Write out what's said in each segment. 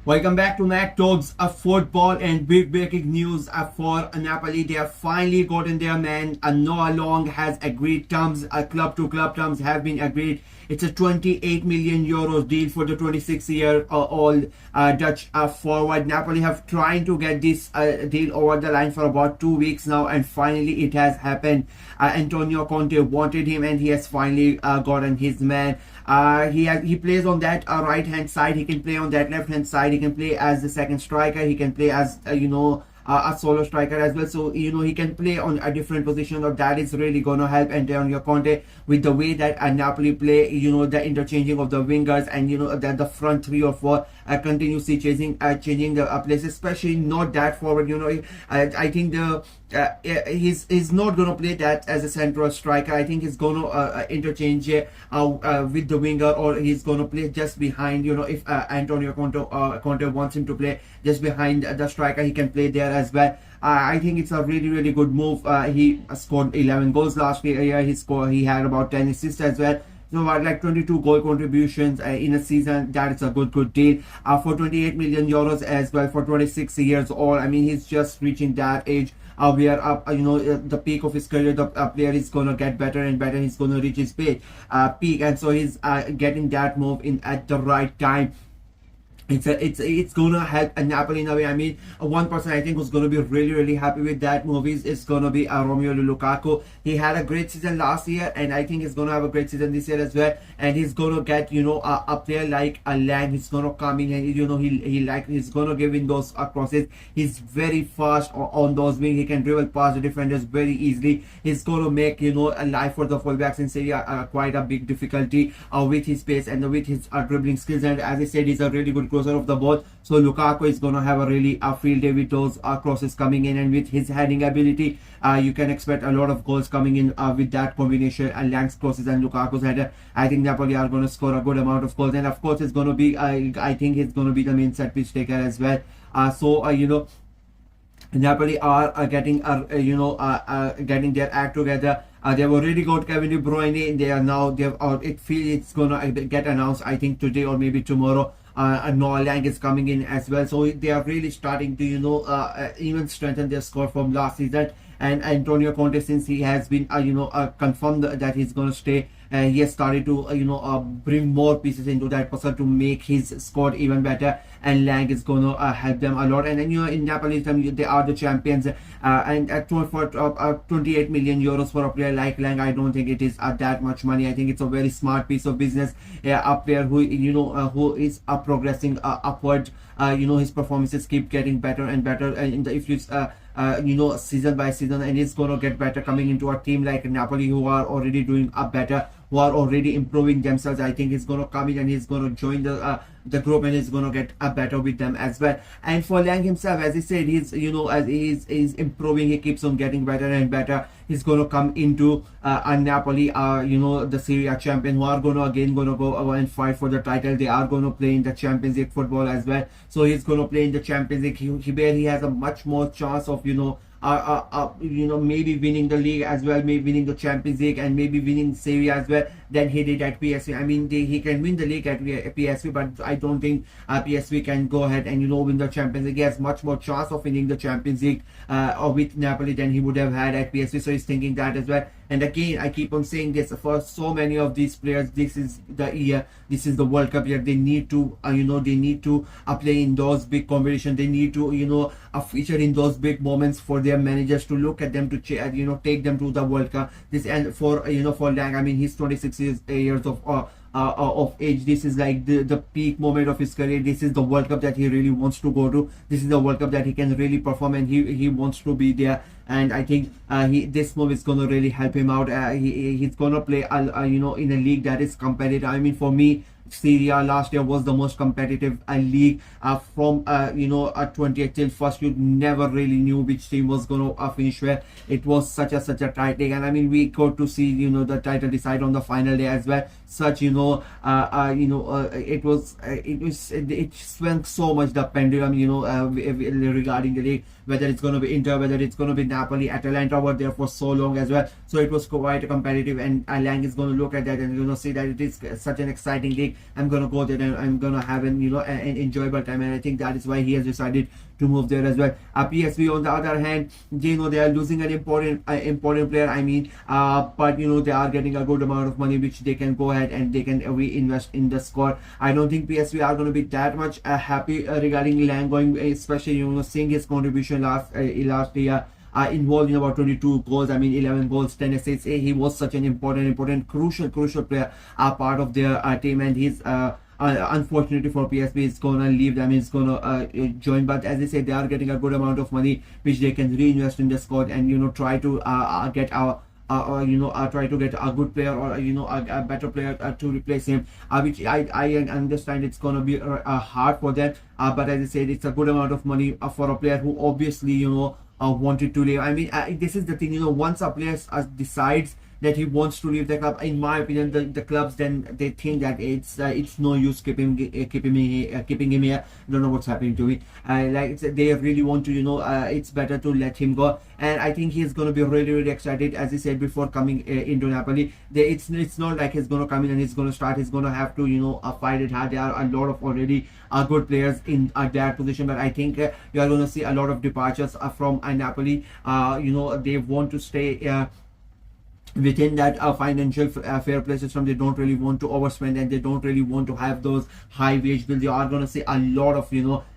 Welcome back to Mac Talks of Football and big breaking news for Napoli. They have finally gotten their man. Noa Lang has agreed terms. Club to club terms have been agreed. It's a 28 million euros deal for the 26-year-old Dutch forward. Napoli have trying to get this deal over the line for about 2 weeks now, and finally it has happened. Antonio Conte wanted him, and he has finally gotten his man. He plays on that right hand side. He can play on that left hand side. He can play as the second striker. He can play as a solo striker as well. So he can play on a different position. So that is really gonna help Antonio Conte with the way that Napoli play. The interchanging of the wingers, and that the front three or four continuously changing the place, especially not that forward. I think he's not gonna play that as a central striker. I think he's gonna interchange with the winger, or he's gonna play just behind. If Antonio Conte wants him to play just behind the striker, he can play there as well. I think it's a really good move. He scored 11 goals last year. He had about 10 assists as well. So like 22 goal contributions in a season. That is a good deal for 28 million euros as well for 26 years old. I mean, he's just reaching that age where the peak of his career. The player is gonna get better and better. He's gonna reach his peak, and so he's getting that move in at the right time. It's gonna help Napoli in a way. I mean, one person I think who's gonna be really happy with that move is gonna be Romelu Lukaku. He had a great season last year, and I think he's gonna have a great season this year as well. And he's gonna get a player like a Lang. He's gonna come in, and he's gonna give in those crosses. He's very fast on those wings. He can dribble past the defenders very easily. He's gonna make a life for the fullbacks in Serie A quite a big difficulty with his pace and with his dribbling skills. And as I said, he's a really good crosser of the ball. So Lukaku is gonna have a really field day with those crosses coming in, and with his heading ability, you can expect a lot of goals coming in with that combination. And Lang's crosses and Lukaku's header, I think Napoli are gonna score a good amount of goals. And of course, it's gonna be I think he's gonna be the main set piece taker as well. Napoli are getting getting their act together. They've already got Kevin De Bruyne. It feels it's gonna get announced, I think today or maybe tomorrow. Noa Lang is coming in as well, so they are really starting to even strengthen their squad from last season. And Antonio Conte, since he has been confirmed that he's going to stay, he has started to bring more pieces into that puzzle to make his squad even better. And Lang is going to help them a lot. And then in Napoli, they are the champions. And for 28 million euros for a player like Lang, I don't think it is that much money. I think it's a very smart piece of business. A player who is progressing upward. His performances keep getting better and better. And if you season by season, and it's gonna get better coming into a team like Napoli, who are already doing better, who are already improving themselves. I think he's gonna come in and he's gonna join the group, and he's gonna get better with them as well. And for Lang himself, as he said, he's as he's improving, he keeps on getting better and better. He's gonna come into Napoli, the Serie A champion, who are gonna go and fight for the title. They are gonna play in the Champions League football as well. So he's gonna play in the Champions League. He barely has a much more chance of maybe winning the league as well, maybe winning the Champions League, and maybe winning Serie A as well than he did at PSV. I mean, he can win the league at PSV, but I don't think PSV can go ahead and win the Champions League. He has much more chance of winning the Champions League with Napoli than he would have had at PSV. So he's thinking that as well. And again, I keep on saying this, for so many of these players, this is the year, this is the World Cup year. They need to play in those big competitions. They need to feature in those big moments for their managers to look at them, to take them to the World Cup. And for Lang, I mean, he's 26 years of age. This is like the peak moment of his career. This is the World Cup that he really wants to go to. This is the World Cup that he can really perform, and he wants to be there. And I think this move is gonna really help him out. He's gonna play in a league that is competitive. I mean, for me, Serie A last year was the most competitive league. From 20th till first, you never really knew which team was going to finish where. It was such a tight league, and I mean, we got to see the title decide on the final day as well. It swung so much, the pendulum, regarding the league, whether it's going to be Inter, whether it's going to be Napoli. Atalanta were there for so long as well, so it was quite competitive. And Lang is going to look at that and see that it is such an exciting league. I'm gonna go there and I'm gonna have an enjoyable time, and I think that is why he has decided to move there as well. PSV on the other hand, they are losing an important player. But they are getting a good amount of money which they can go ahead and they can reinvest in the squad. I don't think PSV are going to be that much happy regarding Lang going, especially seeing his contribution last year. Involved in about 22 goals, 11 goals, 10 assists. He was such an important, crucial player, part of their team, and he's unfortunately for PSV, is gonna leave them. He's gonna join, but as I said, they are getting a good amount of money which they can reinvest in the squad and try to get try to get a good player or a better player to replace him, which I understand it's gonna be hard for them, but as I said, it's a good amount of money for a player who obviously wanted to leave. This is the thing, once a player decides that he wants to leave the club, in my opinion, the clubs, then they think that it's no use keeping him here. Don't know what's happening to me. They really want to, it's better to let him go, and I think he's going to be really excited, as I said before, coming into Napoli. It's not like he's going to come in and he's going to start. He's going to have to fight it hard. There are a lot of already good players in that position, but I think you are going to see a lot of departures from Napoli. They want to stay within that financial fair play system. They don't really want to overspend, and they don't really want to have those high wage bills. You are going to see a lot of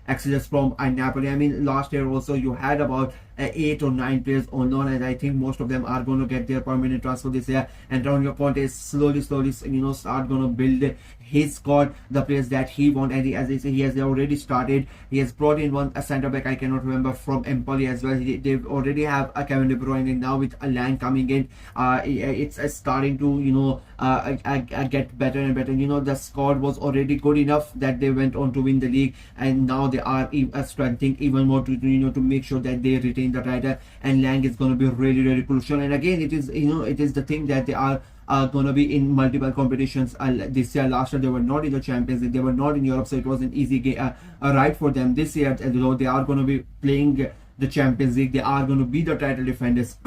exodus from Napoli. Last year also you had about 8 or 9 players on loan, and I think most of them are going to get their permanent transfer this year. And Antonio Conte is slowly start going to build his squad, the players that he wants, and as I say, he has already started. He has brought in a centre back, I cannot remember, from Empoli as well. They already have a Kevin De Bruyne, and now with a Lang coming in, it's starting to get better and better. The squad was already good enough that they went on to win the league, and now they are strengthening even more to to make sure that they retain the title. And Lang is going to be really crucial. And again, it is the thing that they are going to be in multiple competitions this year. Last year they were not in the Champions League, they were not in Europe, so it was an easy ride for them. This year, though, they are going to be playing the Champions League, they are going to be the title defenders.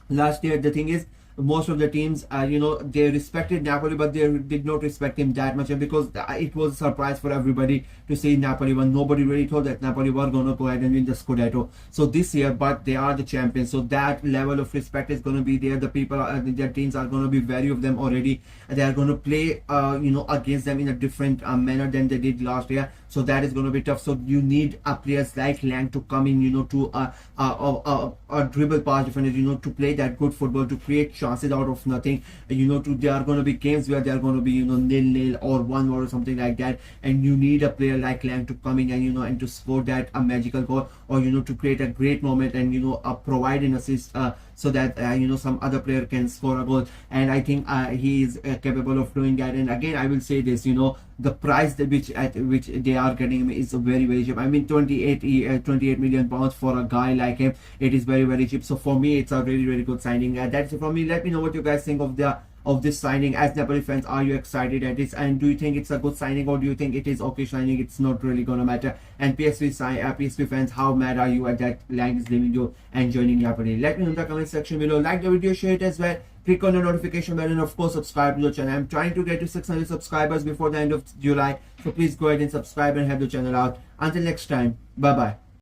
Last year, the thing is, most of the teams they respected Napoli, but they did not respect him that much, and because it was a surprise for everybody to see Napoli won. Nobody really thought that Napoli were going to go ahead and win the Scudetto. So this year, but they are the champions, so that level of respect is going to be there. The people, their teams are going to be wary of them already. They are going to play against them in a different manner than they did last year, so that is going to be tough. So you need players like Lang to come in, to a dribble pass defender, to play that good football, to create chances out of nothing. There are going to be games where they are going to be 0-0 or 1-1 or something like that, and you need a player like Lang to come in and and to score that a magical goal, or to create a great moment and provide an assist, so that some other player can score a goal. And I think he is capable of doing that. And again, I will say this, the price at which they are getting him is very cheap. 28 million pounds for a guy like him, it is very cheap. So for me, it's a really good signing. That's it from me. Let me know what you guys think of this signing. As Napoli fans, are you excited at this, and do you think it's a good signing, or do you think it is okay signing? It's not really gonna matter. And PSV fans, how mad are you at that Lang is leaving you and joining Napoli? Let me know in the comment section below. Like the video, share it as well, click on the notification bell, and of course subscribe to the channel. I'm trying to get to 600 subscribers before the end of July, so please go ahead and subscribe and help the channel out. Until next time, bye bye.